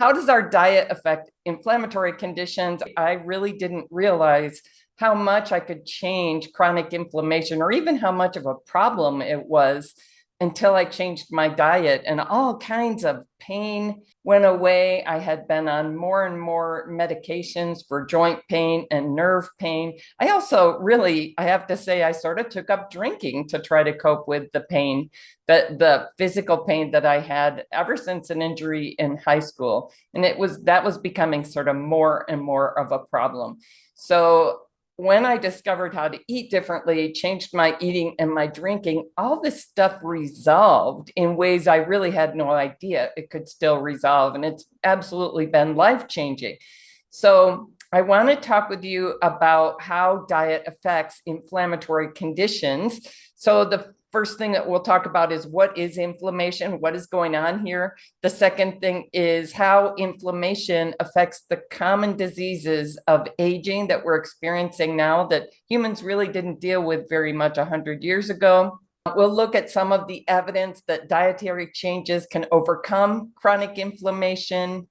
how does our diet affect inflammatory conditions? I really didn't realize how much I could change chronic inflammation or even how much of a problem it was until I changed my diet, and all kinds of pain went away. I had been on more and more medications for joint pain and nerve pain. I also really, I have to say, I sort of took up drinking to try to cope with the pain, the physical pain that I had ever since an injury in high school. And that was becoming sort of more and more of a problem. So when I discovered how to eat differently, changed my eating and my drinking, all this stuff resolved in ways I really had no idea it could still resolve. And it's absolutely been life-changing. So I want to talk with you about how diet affects inflammatory conditions. So the first thing that we'll talk about is what is inflammation? What is going on here? The second thing is how inflammation affects the common diseases of aging that we're experiencing now that humans really didn't deal with very much 100 years ago. We'll look at some of the evidence that dietary changes can overcome chronic inflammation,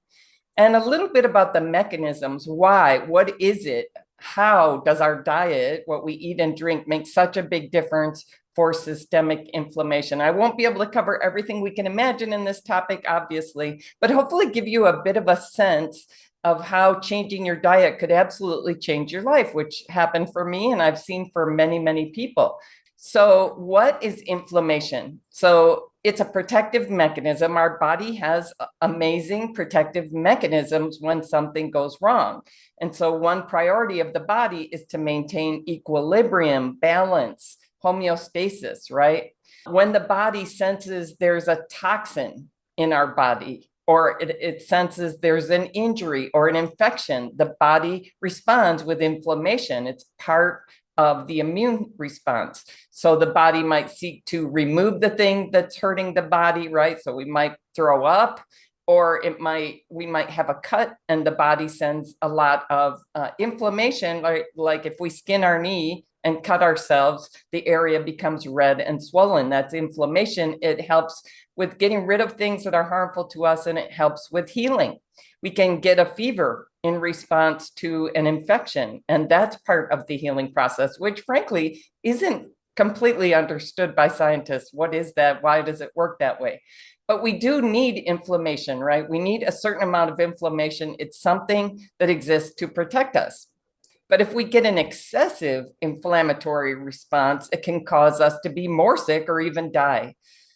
and a little bit about the mechanisms. Why? What is it? How does our diet, what we eat and drink, make such a big difference for systemic inflammation? I won't be able to cover everything we can imagine in this topic, obviously, but hopefully give you a bit of a sense of how changing your diet could absolutely change your life, which happened for me and I've seen for many, many people. So what is inflammation? So it's a protective mechanism. Our body has amazing protective mechanisms when something goes wrong. And so one priority of the body is to maintain equilibrium, balance, homeostasis, right? When the body senses there's a toxin in our body, or it senses there's an injury or an infection, the body responds with inflammation. It's part of the immune response. So the body might seek to remove the thing that's hurting the body, right? So we might throw up, or we might have a cut and the body sends a lot of inflammation, like if we skin our knee and cut ourselves, the area becomes red and swollen. That's inflammation. It helps with getting rid of things that are harmful to us, and it helps with healing. We can get a fever in response to an infection, and that's part of the healing process, which frankly isn't completely understood by scientists. What is that? Why does it work that way? But we do need inflammation, right? We need a certain amount of inflammation. It's something that exists to protect us. But if we get an excessive inflammatory response, it can cause us to be more sick or even die.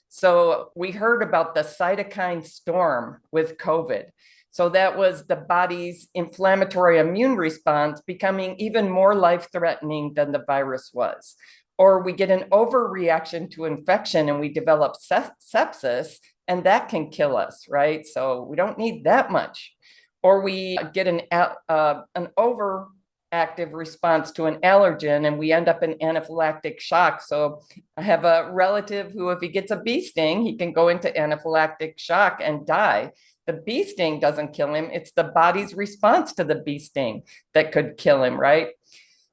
So we heard about the cytokine storm with COVID. So that was the body's inflammatory immune response becoming even more life-threatening than the virus was. Or we get an overreaction to infection and we develop sepsis, and that can kill us, right? So we don't need that much. Or we get an overactive response to an allergen and we end up in anaphylactic shock. So I have a relative who, if he gets a bee sting, he can go into anaphylactic shock and die. The bee sting doesn't kill him. It's the body's response to the bee sting that could kill him, right?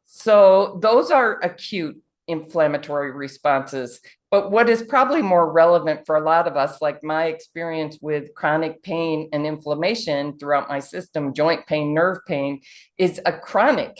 So those are acute inflammatory responses. But what is probably more relevant for a lot of us, like my experience with chronic pain and inflammation throughout my system, joint pain, nerve pain, is a chronic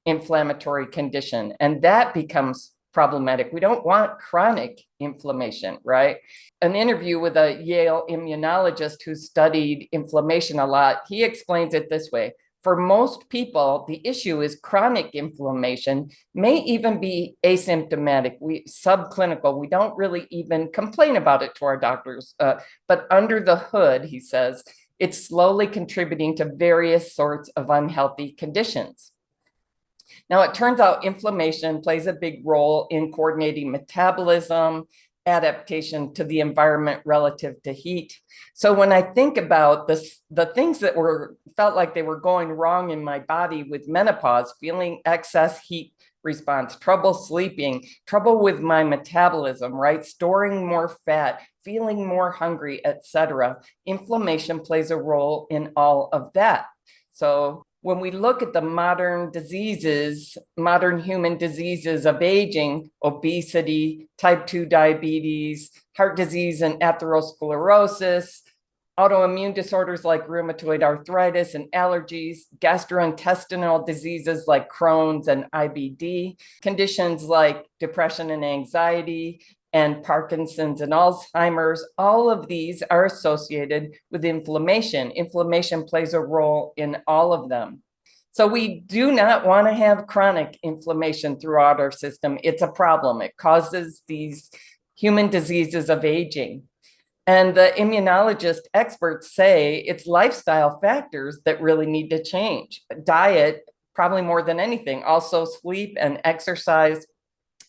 inflammatory condition. And that becomes problematic. We don't want chronic inflammation, right? An interview with a Yale immunologist who studied inflammation a lot, he explains it this way. For most people, the issue is chronic inflammation, may even be asymptomatic, subclinical. We don't really even complain about it to our doctors. But under the hood, he says, it's slowly contributing to various sorts of unhealthy conditions. Now, it turns out inflammation plays a big role in coordinating metabolism, adaptation to the environment relative to heat. So when I think about this, the things that felt like they were going wrong in my body with menopause, feeling excess heat response, trouble sleeping, trouble with my metabolism, right? Storing more fat, feeling more hungry, etc. Inflammation plays a role in all of that. So when we look at the modern diseases, modern human diseases of aging, obesity, type 2 diabetes, heart disease, and atherosclerosis, autoimmune disorders like rheumatoid arthritis and allergies, gastrointestinal diseases like Crohn's and IBD, conditions like depression and anxiety, and Parkinson's and Alzheimer's. All of these are associated with inflammation. Inflammation plays a role in all of them. So we do not want to have chronic inflammation throughout our system. It's a problem. It causes these human diseases of aging. And the immunologist experts say it's lifestyle factors that really need to change. Diet, probably more than anything, also sleep and exercise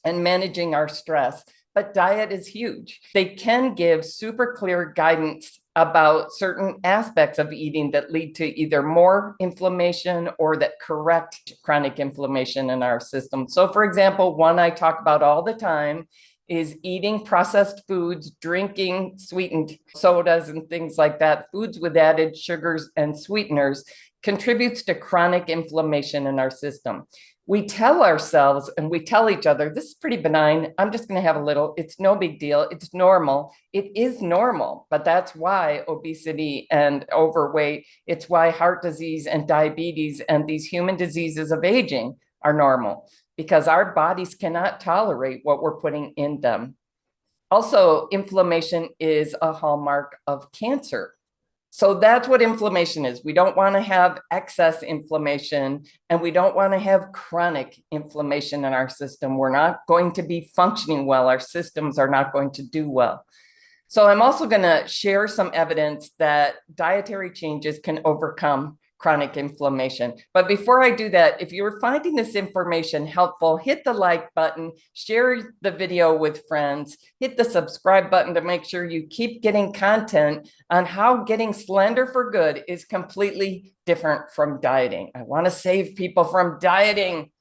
and managing our stress. But diet is huge. They can give super clear guidance about certain aspects of eating that lead to either more inflammation or that correct chronic inflammation in our system. So, for example, one I talk about all the time is eating processed foods, drinking sweetened sodas and things like that. Foods with added sugars and sweeteners contributes to chronic inflammation in our system. We tell ourselves and we tell each other, this is pretty benign. I'm just going to have a little. It's no big deal. It's normal. It is normal, but that's why obesity and overweight, it's why heart disease and diabetes and these human diseases of aging are normal, because our bodies cannot tolerate what we're putting in them. Also, inflammation is a hallmark of cancer. So that's what inflammation is. We don't want to have excess inflammation, and we don't want to have chronic inflammation in our system. We're not going to be functioning well. Our systems are not going to do well. So I'm also going to share some evidence that dietary changes can overcome chronic inflammation. But before I do that, if you're finding this information helpful, hit the like button, share the video with friends, hit the subscribe button to make sure you keep getting content on how getting slender for good is completely different from dieting. I want to save people from dieting.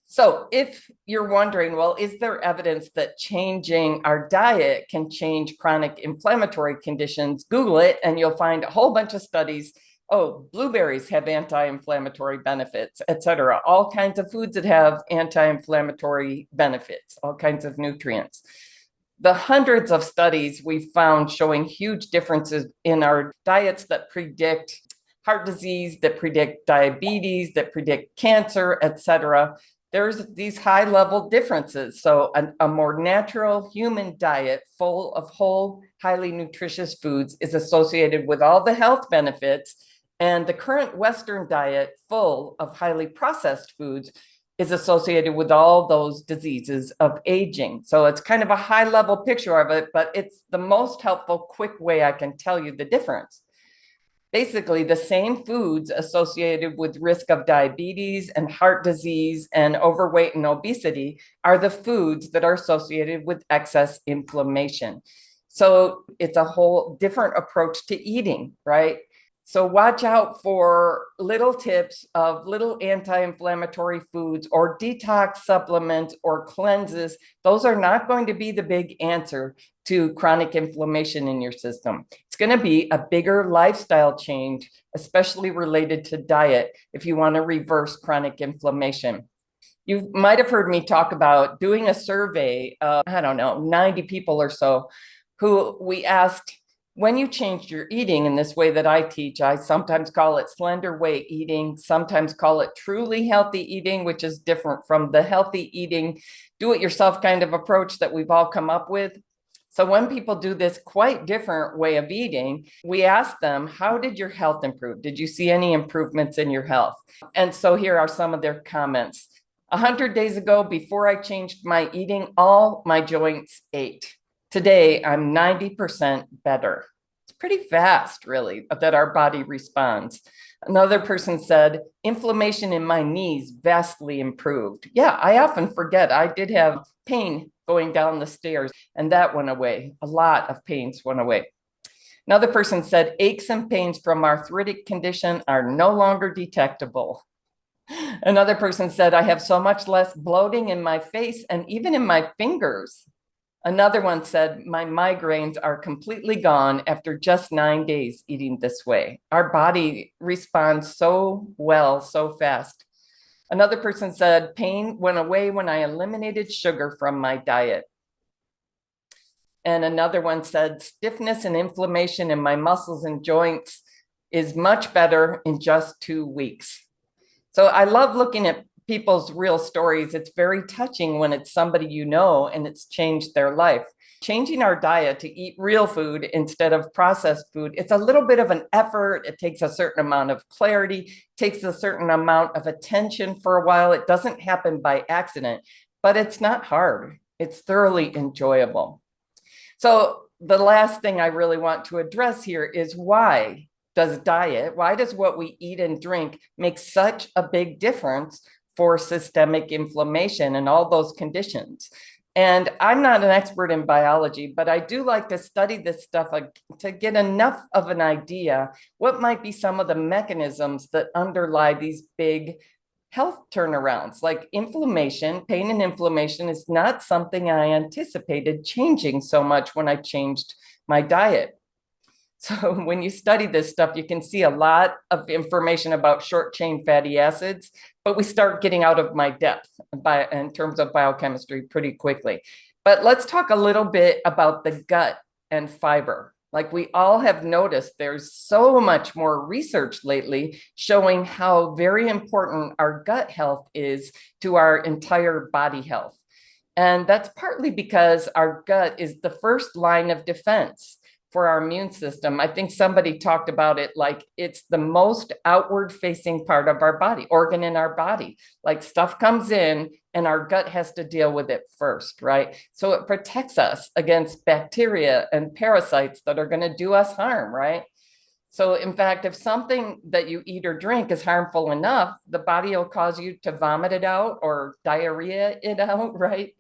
So if you're wondering, well, is there evidence that changing our diet can change chronic inflammatory conditions? Google it and you'll find a whole bunch of studies. Oh, blueberries have anti-inflammatory benefits, et cetera. All kinds of foods that have anti-inflammatory benefits, all kinds of nutrients. The hundreds of studies we've found showing huge differences in our diets that predict heart disease, that predict diabetes, that predict cancer, et cetera. There's these high-level differences. So a more natural human diet full of whole, highly nutritious foods is associated with all the health benefits. And the current Western diet full of highly processed foods is associated with all those diseases of aging. So it's kind of a high-level picture of it, but it's the most helpful, quick way I can tell you the difference. Basically, the same foods associated with risk of diabetes and heart disease and overweight and obesity are the foods that are associated with excess inflammation. So it's a whole different approach to eating, right? So watch out for little tips of little anti-inflammatory foods or detox supplements or cleanses. Those are not going to be the big answer to chronic inflammation in your system. It's going to be a bigger lifestyle change, especially related to diet, if you want to reverse chronic inflammation. You might have heard me talk about doing a survey of, 90 people or so, who we asked, when you changed your eating in this way that I teach, I sometimes call it slender weight eating, sometimes call it truly healthy eating, which is different from the healthy eating, do-it-yourself kind of approach that we've all come up with. So when people do this quite different way of eating, we ask them, how did your health improve? Did you see any improvements in your health? And so here are some of their comments. 100 days ago, before I changed my eating, all my joints ached. Today, I'm 90% better. It's pretty fast, really, that our body responds. Another person said, inflammation in my knees vastly improved. Yeah, I often forget. I did have pain going down the stairs, and that went away. A lot of pains went away. Another person said, aches and pains from arthritic condition are no longer detectable. Another person said, I have so much less bloating in my face and even in my fingers. Another one said, my migraines are completely gone after just 9 days eating this way. Our body responds so well, so fast. Another person said, pain went away when I eliminated sugar from my diet. And another one said, stiffness and inflammation in my muscles and joints is much better in just 2 weeks. So I love looking at people's real stories. It's very touching when it's somebody you know and it's changed their life. Changing our diet to eat real food instead of processed food, it's a little bit of an effort. It takes a certain amount of clarity, takes a certain amount of attention for a while. It doesn't happen by accident, but it's not hard. It's thoroughly enjoyable. So the last thing I really want to address here is why does what we eat and drink make such a big difference for systemic inflammation and all those conditions? And I'm not an expert in biology, but I do like to study this stuff to get enough of an idea what might be some of the mechanisms that underlie these big health turnarounds. Like inflammation, pain and inflammation is not something I anticipated changing so much when I changed my diet. So when you study this stuff, you can see a lot of information about short chain fatty acids, but we start getting out of my depth in terms of biochemistry pretty quickly. But let's talk a little bit about the gut and fiber. Like we all have noticed, there's so much more research lately showing how very important our gut health is to our entire body health. And that's partly because our gut is the first line of defense for our immune system. I think somebody talked about it like it's the most outward facing part of our body, organ in our body. Like stuff comes in and our gut has to deal with it first, right? So it protects us against bacteria and parasites that are going to do us harm, right? So in fact, if something that you eat or drink is harmful enough, the body will cause you to vomit it out or diarrhea it out, right?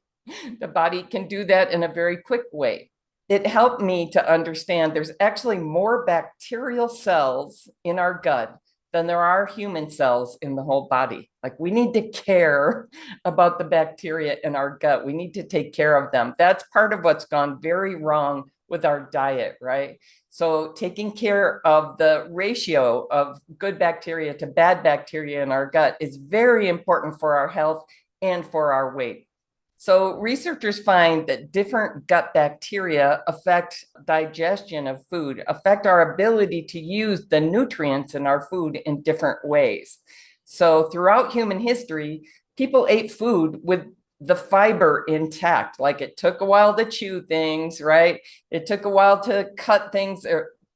The body can do that in a very quick way. It helped me to understand there's actually more bacterial cells in our gut than there are human cells in the whole body. Like we need to care about the bacteria in our gut. We need to take care of them. That's part of what's gone very wrong with our diet, right? So taking care of the ratio of good bacteria to bad bacteria in our gut is very important for our health and for our weight. So researchers find that different gut bacteria affect digestion of food, affect our ability to use the nutrients in our food in different ways. So throughout human history, people ate food with the fiber intact. Like it took a while to chew things, right? It took a while to cut things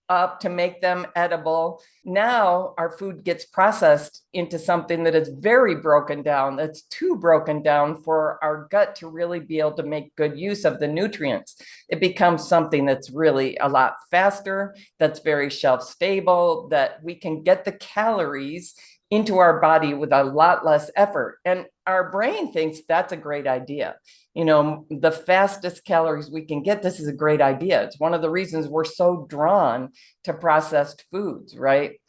up to make them edible. Now our food gets processed into something that is very broken down, that's too broken down for our gut to really be able to make good use of the nutrients. It becomes something that's really a lot faster, that's very shelf stable, that we can get the calories into our body with a lot less effort. And our brain thinks that's a great idea. You know, the fastest calories we can get, this is a great idea. It's one of the reasons we're so drawn to processed foods, right?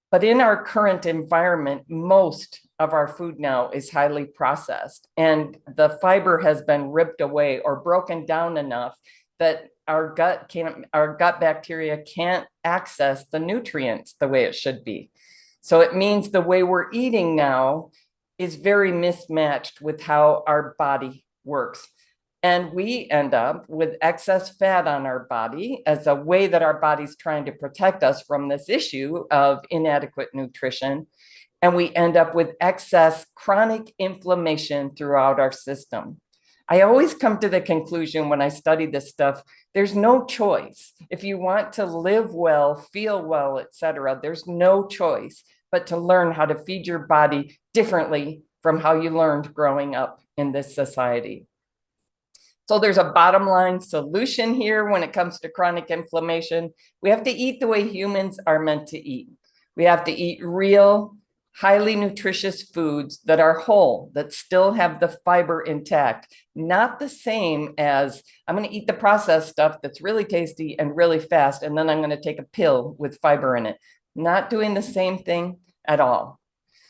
But in our current environment, most of our food now is highly processed, and the fiber has been ripped away or broken down enough that our gut bacteria can't access the nutrients the way it should be. So it means the way we're eating now is very mismatched with how our body works. And we end up with excess fat on our body as a way that our body's trying to protect us from this issue of inadequate nutrition. And we end up with excess chronic inflammation throughout our system. I always come to the conclusion when I study this stuff, there's no choice. If you want to live well, feel well, etc., there's no choice but to learn how to feed your body differently from how you learned growing up in this society. So there's a bottom line solution here when it comes to chronic inflammation. We have to eat the way humans are meant to eat. We have to eat real, highly nutritious foods that are whole, that still have the fiber intact, not the same as I'm going to eat the processed stuff that's really tasty and really fast, and then I'm going to take a pill with fiber in it. Not doing the same thing at all.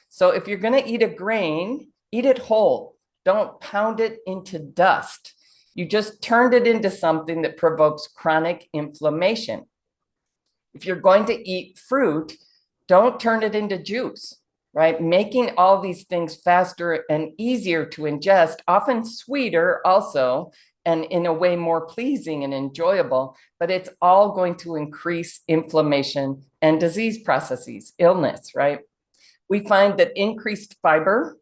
So if you're going to eat a grain, eat it whole. Don't pound it into dust. You just turned it into something that provokes chronic inflammation. If you're going to eat fruit, don't turn it into juice, right? Making all these things faster and easier to ingest, often sweeter also, and in a way more pleasing and enjoyable, but it's all going to increase inflammation and disease processes, illness, right? We find that increased fiber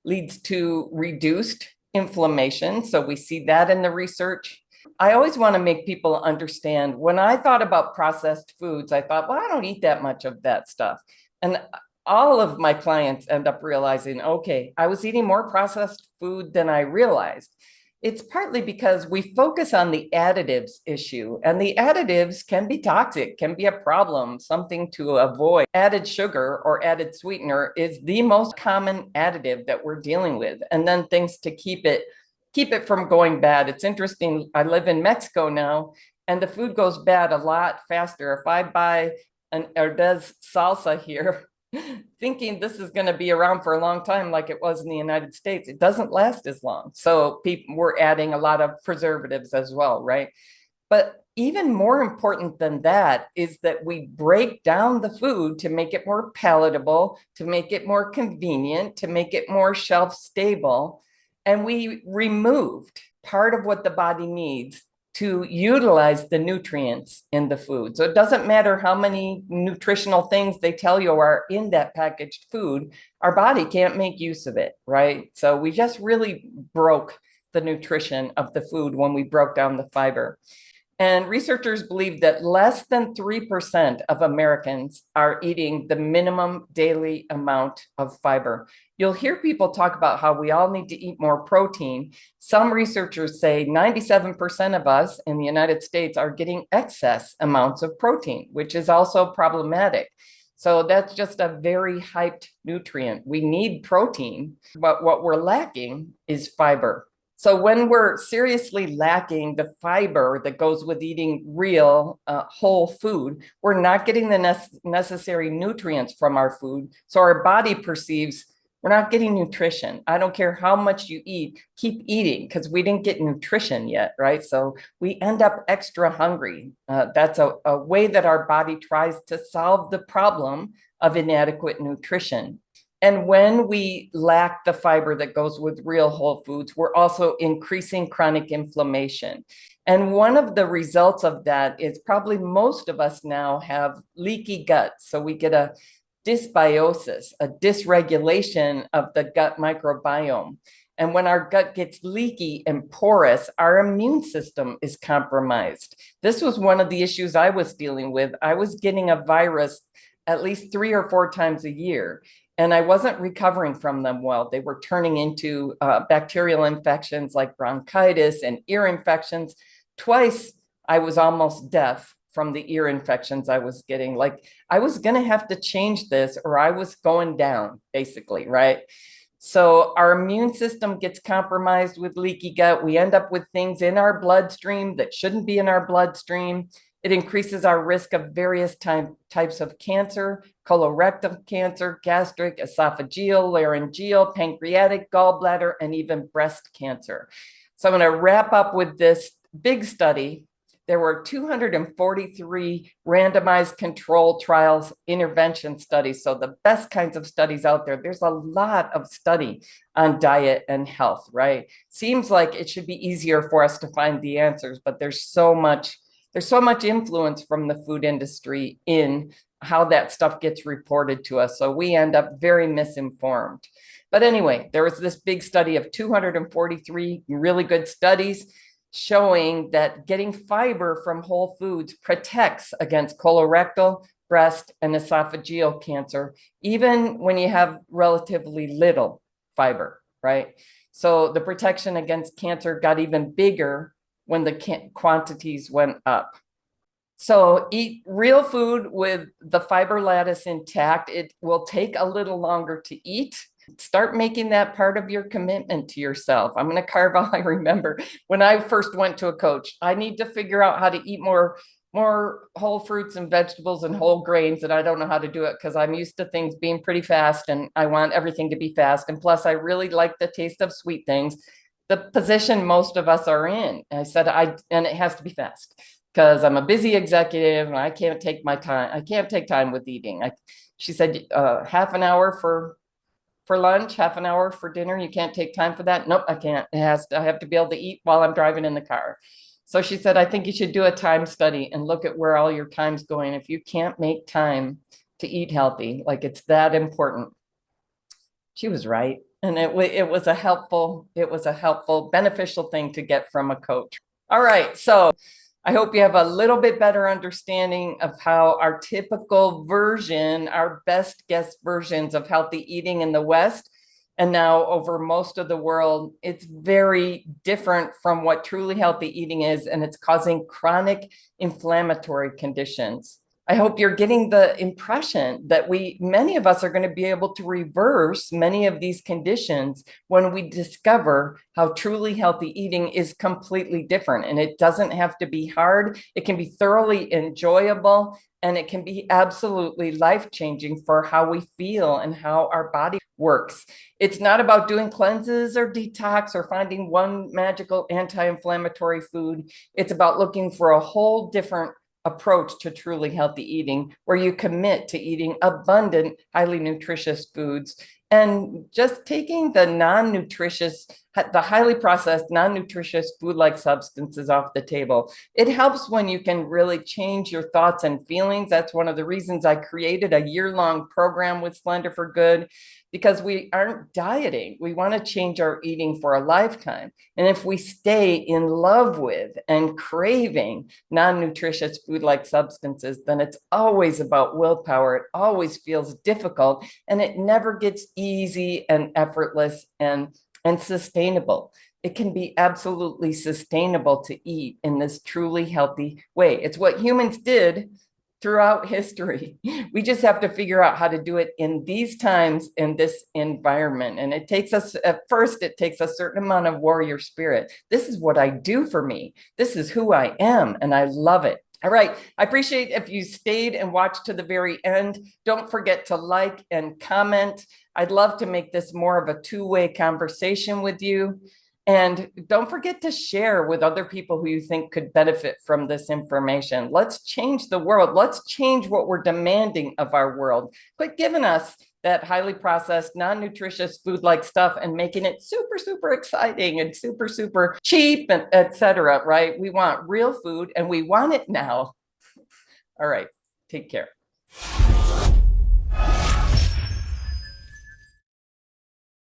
leads to reduced inflammation. So we see that in the research. I always want to make people understand, when I thought about processed foods, I thought, well, I don't eat that much of that stuff. And all of my clients end up realizing, okay, I was eating more processed food than I realized. It's partly because we focus on the additives issue, and the additives can be toxic, can be a problem, something to avoid. Added sugar or added sweetener is the most common additive that we're dealing with. And then things to keep it from going bad. It's interesting. I live in Mexico now, and the food goes bad a lot faster. If I buy an Herdez salsa here, thinking this is going to be around for a long time, like it was in the United States, it doesn't last as long. So people were adding a lot of preservatives as well, right? But even more important than that is that we break down the food to make it more palatable, to make it more convenient, to make it more shelf stable. And we removed part of what the body needs to utilize the nutrients in the food. So it doesn't matter how many nutritional things they tell you are in that packaged food, our body can't make use of it, right? So we just really broke the nutrition of the food when we broke down the fiber. And researchers believe that less than 3% of Americans are eating the minimum daily amount of fiber. You'll hear people talk about how we all need to eat more protein. Some researchers say 97% of us in the United States are getting excess amounts of protein, which is also problematic. So that's just a very hyped nutrient. We need protein, but what we're lacking is fiber. So when we're seriously lacking the fiber that goes with eating real whole food, we're not getting the necessary nutrients from our food. So our body perceives we're not getting nutrition. I don't care how much you eat, keep eating, because we didn't get nutrition yet, right? So we end up extra hungry. That's a way that our body tries to solve the problem of inadequate nutrition. And when we lack the fiber that goes with real whole foods, we're also increasing chronic inflammation. And one of the results of that is probably most of us now have leaky gut. So we get a dysbiosis, a dysregulation of the gut microbiome. And when our gut gets leaky and porous, our immune system is compromised. This was one of the issues I was dealing with. I was getting a virus at least 3 or 4 times a year, and I wasn't recovering from them well. They were turning into bacterial infections like bronchitis and ear infections. Twice I was almost deaf from the ear infections I was getting. Like I was going to have to change this or I was going down, basically, right? So our immune system gets compromised with leaky gut. We end up with things in our bloodstream that shouldn't be in our bloodstream. It increases our risk of various types of cancer, colorectal cancer, gastric, esophageal, laryngeal, pancreatic, gallbladder, and even breast cancer. So I'm going to wrap up with this big study. There were 243 randomized controlled trials, intervention studies. So the best kinds of studies out there. There's a lot of study on diet and health, right? Seems like it should be easier for us to find the answers, but there's so much influence from the food industry in how that stuff gets reported to us. So we end up very misinformed. But anyway, there was this big study of 243 really good studies showing that getting fiber from whole foods protects against colorectal, breast, and esophageal cancer, even when you have relatively little fiber, right? So the protection against cancer got even bigger when the quantities went up. So eat real food with the fiber lattice intact. It will take a little longer to eat. Start making that part of your commitment to yourself. I'm going to carve out, I remember when I first went to a coach, I need to figure out how to eat more whole fruits and vegetables and whole grains. And I don't know how to do it because I'm used to things being pretty fast and I want everything to be fast. And plus I really like the taste of sweet things, the position most of us are in. And I said, and it has to be fast because I'm a busy executive and I can't take my time. I can't take time with eating. She said, half an hour for for lunch, half an hour for dinner. You can't take time for that. Nope, I can't. I have to be able to eat while I'm driving in the car. So she said, I think you should do a time study and look at where all your time's going. If you can't make time to eat healthy, like it's that important. She was right. And it was a helpful, beneficial thing to get from a coach. All right. So I hope you have a little bit better understanding of how our typical version, our best guess versions of healthy eating in the West, and now over most of the world, it's very different from what truly healthy eating is, and it's causing chronic inflammatory conditions. I hope you're getting the impression that many of us are going to be able to reverse many of these conditions when we discover how truly healthy eating is completely different. And it doesn't have to be hard. It can be thoroughly enjoyable, and it can be absolutely life-changing for how we feel and how our body works. It's not about doing cleanses or detox or finding one magical anti-inflammatory food. It's about looking for a whole different approach to truly healthy eating, where you commit to eating abundant, highly nutritious foods and just taking the non-nutritious, the highly processed, non-nutritious food-like substances off the table. It helps when you can really change your thoughts and feelings. That's one of the reasons I created a year-long program with Slender for Good, because we aren't dieting. We want to change our eating for a lifetime. And if we stay in love with and craving non-nutritious food-like substances, then it's always about willpower. It always feels difficult, and it never gets easy and effortless and sustainable. It can be absolutely sustainable to eat in this truly healthy way. It's what humans did throughout history. We just have to figure out how to do it in these times, in this environment. And it takes us, at first, it takes a certain amount of warrior spirit. This is what I do for me. This is who I am, and I love it. All right. I appreciate if you stayed and watched to the very end. Don't forget to like and comment. I'd love to make this more of a two-way conversation with you. And don't forget to share with other people who you think could benefit from this information. Let's change the world. Let's change what we're demanding of our world. Quit giving us that highly processed, non-nutritious food-like stuff and making it super, super exciting and super, super cheap and etc. Right? We want real food, and we want it now. All right. Take care.